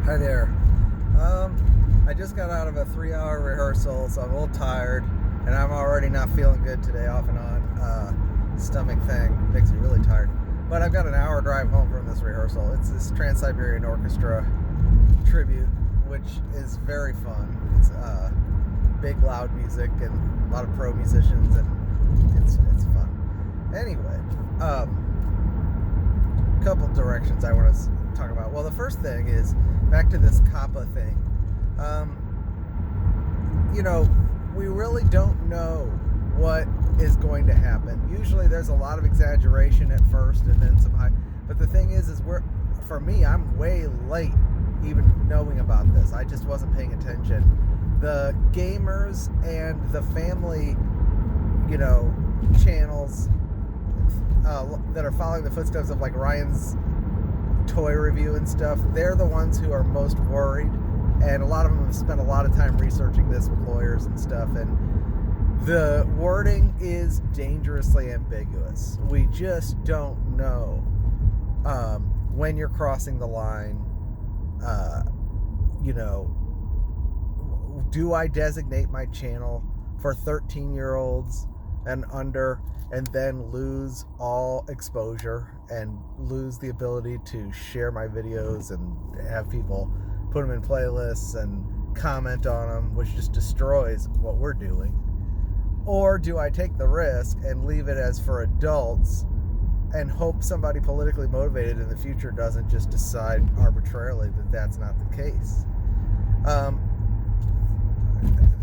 Hi there. I just got out of a 3-hour rehearsal, so I'm a little tired, and I'm already not feeling good today, off and on. Stomach thing makes me really tired. But I've got an hour drive home from this rehearsal. It's this Trans-Siberian Orchestra tribute, which is very fun. It's big, loud music and a lot of pro musicians, and it's fun. Anyway, couple directions I want to talk about. Well, the first thing is back to this Kappa thing. We really don't know what is going to happen. Usually there's a lot of exaggeration at first and then some high. But the thing is for me, I'm way late even knowing about this. I just wasn't paying attention. The gamers and the family, channels that are following the footsteps of like Ryan's toy review and stuff, they're the ones who are most worried, and a lot of them have spent a lot of time researching this with lawyers and stuff, and the wording is dangerously ambiguous. We just don't know when you're crossing the line. Do I designate my channel for 13-year-olds and under, and then lose all exposure and lose the ability to share my videos and have people put them in playlists and comment on them, which just destroys what we're doing? Or do I take the risk and leave it as for adults and hope somebody politically motivated in the future doesn't just decide arbitrarily that that's not the case?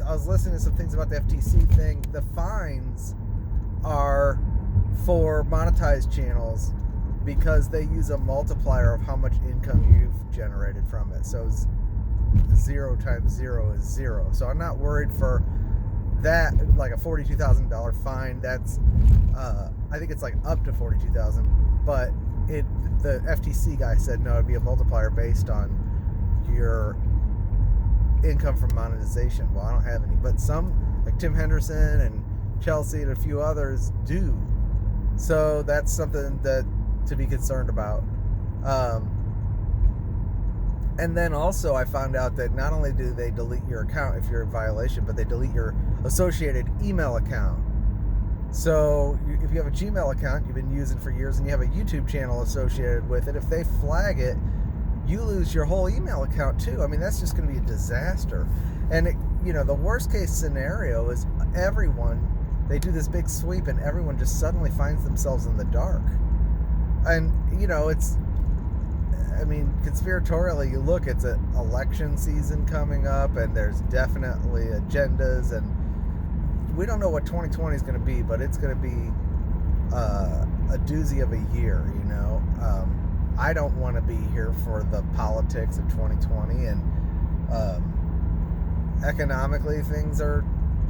I was listening to some things about the FTC thing. The fines are for monetized channels because they use a multiplier of how much income you've generated from it. So 0 times 0 is 0. So I'm not worried for that, like a $42,000 fine. That's I think it's like up to $42,000, but the FTC guy said no, it'd be a multiplier based on your income from monetization. Well, I don't have any, but some, like Tim Henderson and Chelsea and a few others, do. So that's something that to be concerned about. And then also I found out that not only do they delete your account if you're in violation, but they delete your associated email account. So if you have a Gmail account you've been using for years and you have a YouTube channel associated with it, if they flag it, you lose your whole email account too. I mean, that's just going to be a disaster. And the worst case scenario is they do this big sweep and everyone just suddenly finds themselves in the dark. And conspiratorially, you look, it's an election season coming up, and there's definitely agendas, and we don't know what 2020 is going to be, but it's going to be a doozy of a year. I don't want to be here for the politics of 2020, and economically things are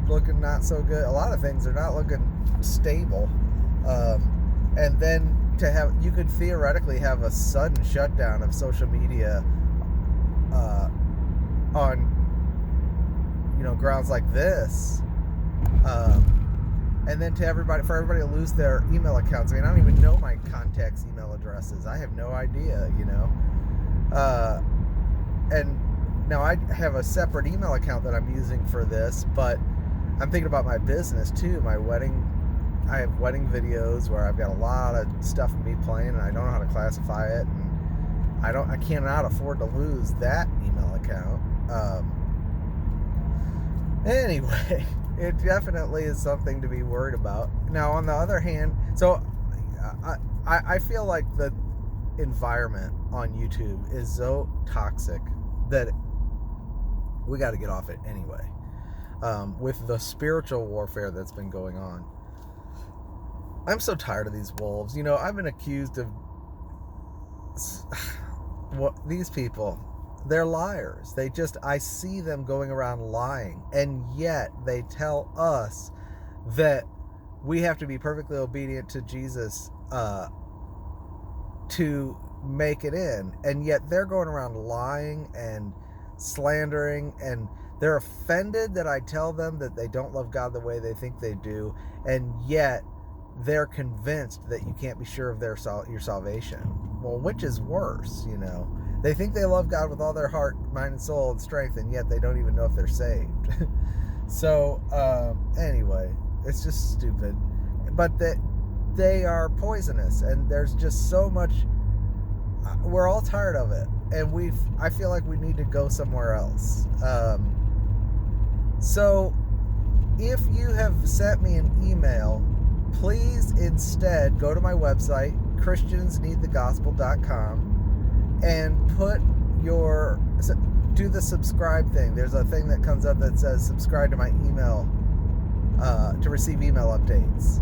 looking not so good. A lot of things are not looking stable, and then you could theoretically have a sudden shutdown of social media on grounds like this, and then for everybody to lose their email accounts. I mean, I don't even know my contacts' email addresses. I have no idea, and now I have a separate email account that I'm using for this, but I'm thinking about my business too. I have wedding videos where I've got a lot of stuff of me playing, and I don't know how to classify it, and I cannot afford to lose that email account. Anyway, it definitely is something to be worried about. Now, on the other hand, so I feel like the environment on YouTube is so toxic that we got to get off it anyway. With the spiritual warfare that's been going on, I'm so tired of these wolves. I've been accused of these people. They're liars. I see them going around lying, and yet they tell us that we have to be perfectly obedient to Jesus to make it in, and yet they're going around lying and slandering, and they're offended that I tell them that they don't love God the way they think they do, and yet they're convinced that you can't be sure of your salvation. Well, which is worse, They think they love God with all their heart, mind, and soul and strength, and yet they don't even know if they're saved. So, anyway, it's just stupid. But they are poisonous, and there's just so much. We're all tired of it, and I feel like we need to go somewhere else. So, if you have sent me an email, please instead go to my website, ChristiansNeedTheGospel.com, and do the subscribe thing. There's a thing that comes up that says subscribe to my email to receive email updates.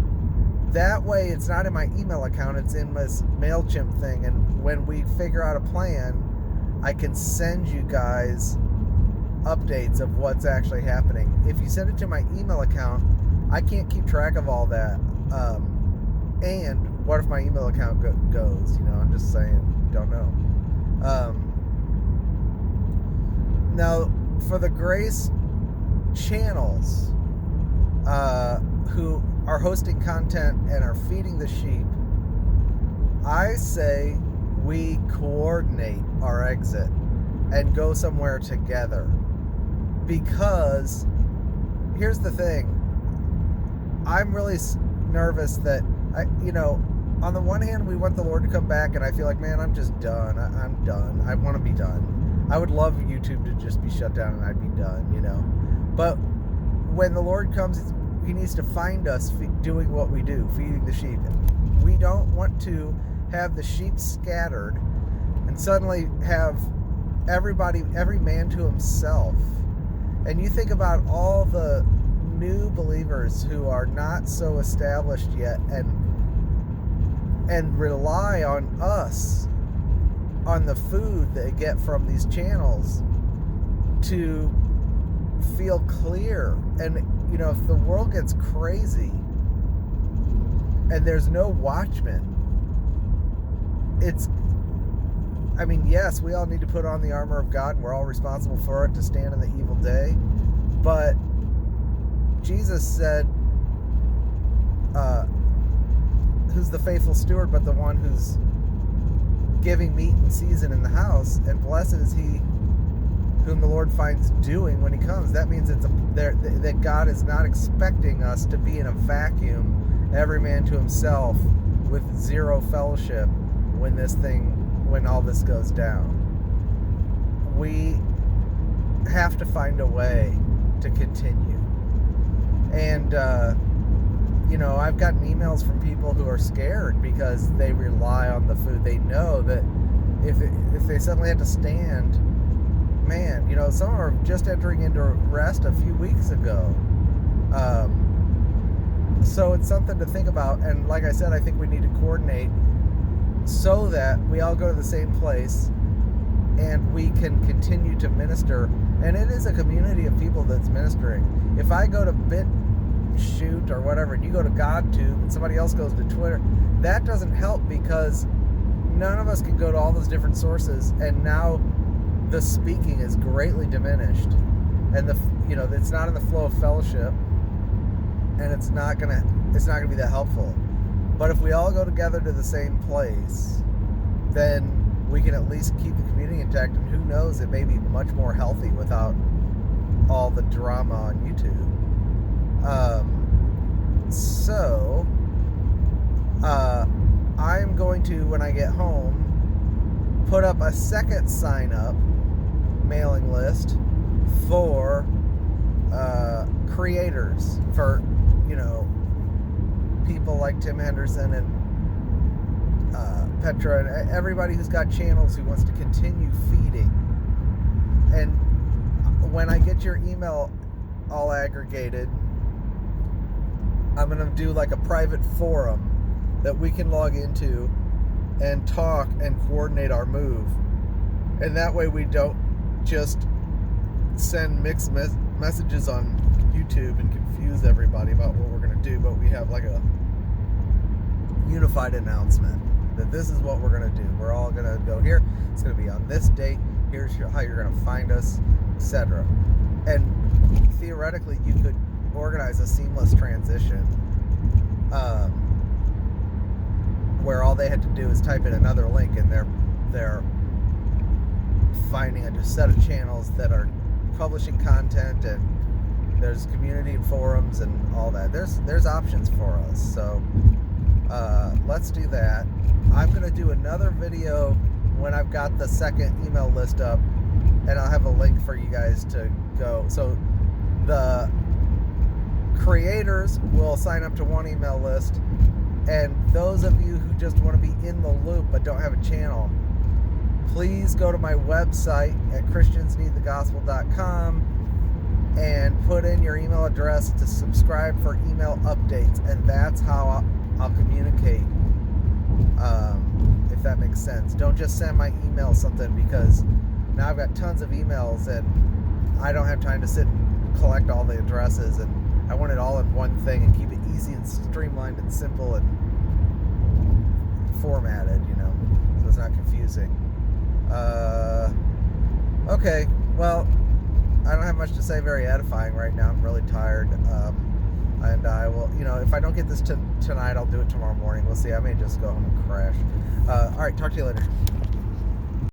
That way it's not in my email account, it's in this MailChimp thing, and when we figure out a plan, I can send you guys updates of what's actually happening. If you send it to my email account, I can't keep track of all that. And what if my email account goes? I'm just saying, don't know. Now, for the Grace channels who are hosting content and are feeding the sheep, I say we coordinate our exit and go somewhere together. Because here's the thing, I'm really nervous that on the one hand, we want the Lord to come back, and I feel like, man, I'm just done. I'm done. I want to be done. I would love YouTube to just be shut down and I'd be done, But when the Lord comes, He needs to find us doing what we do, feeding the sheep. We don't want to have the sheep scattered and suddenly have every man to himself. And you think about all the new believers who are not so established yet and rely on us, on the food they get from these channels to feel clear. And if the world gets crazy and there's no watchman, yes, we all need to put on the armor of God, and we're all responsible for it to stand in the evil day. But Jesus said, who's the faithful steward but the one who's giving meat in season in the house, and blessed is he whom the Lord finds doing when He comes. That means that God is not expecting us to be in a vacuum, every man to himself, with zero fellowship when all this goes down. We have to find a way to continue. And I've gotten emails from people who are scared because they rely on the food. They know that if they suddenly had to stand, man, some are just entering into rest a few weeks ago. So it's something to think about. And like I said, I think we need to coordinate so that we all go to the same place and we can continue to minister. And it is a community of people that's ministering. If I go to BitChute or whatever, and you go to GodTube, and somebody else goes to Twitter, that doesn't help, because none of us can go to all those different sources, and now the speaking is greatly diminished, and it's not in the flow of fellowship, and it's not gonna be that helpful. But if we all go together to the same place, then we can at least keep the community intact, and who knows, it may be much more healthy without all the drama on YouTube. I'm going to, when I get home, put up a second sign-up mailing list for creators, for people like Tim Henderson and Petra and everybody who's got channels who wants to continue feeding. And when I get your email all aggregated, I'm going to do like a private forum that we can log into and talk and coordinate our move. And that way we don't just send mixed messages on YouTube and confuse everybody about what we're going to do, but we have like a unified announcement that this is what we're going to do. We're all going to go here. It's going to be on this date. Here's how you're going to find us, etc. And theoretically, you could organize a seamless transition where all they had to do is type in another link, and their finding a set of channels that are publishing content, and there's community and forums and all that. There's options for us. So let's do that. I'm going to do another video when I've got the second email list up, and I'll have a link for you guys to go. So the creators will sign up to one email list, and those of you who just want to be in the loop but don't have a channel, please go to my website at ChristiansNeedTheGospel.com and put in your email address to subscribe for email updates, and that's how I'll communicate, if that makes sense. Don't just send my email something, because now I've got tons of emails and I don't have time to sit and collect all the addresses, and I want it all in one thing and keep it easy and streamlined and simple and formatted, so it's not confusing. Okay, well, I don't have much to say very edifying right now. I'm really tired. And I will, if I don't get this tonight, I'll do it tomorrow morning. We'll see. I may just go home and crash. All right, talk to you later.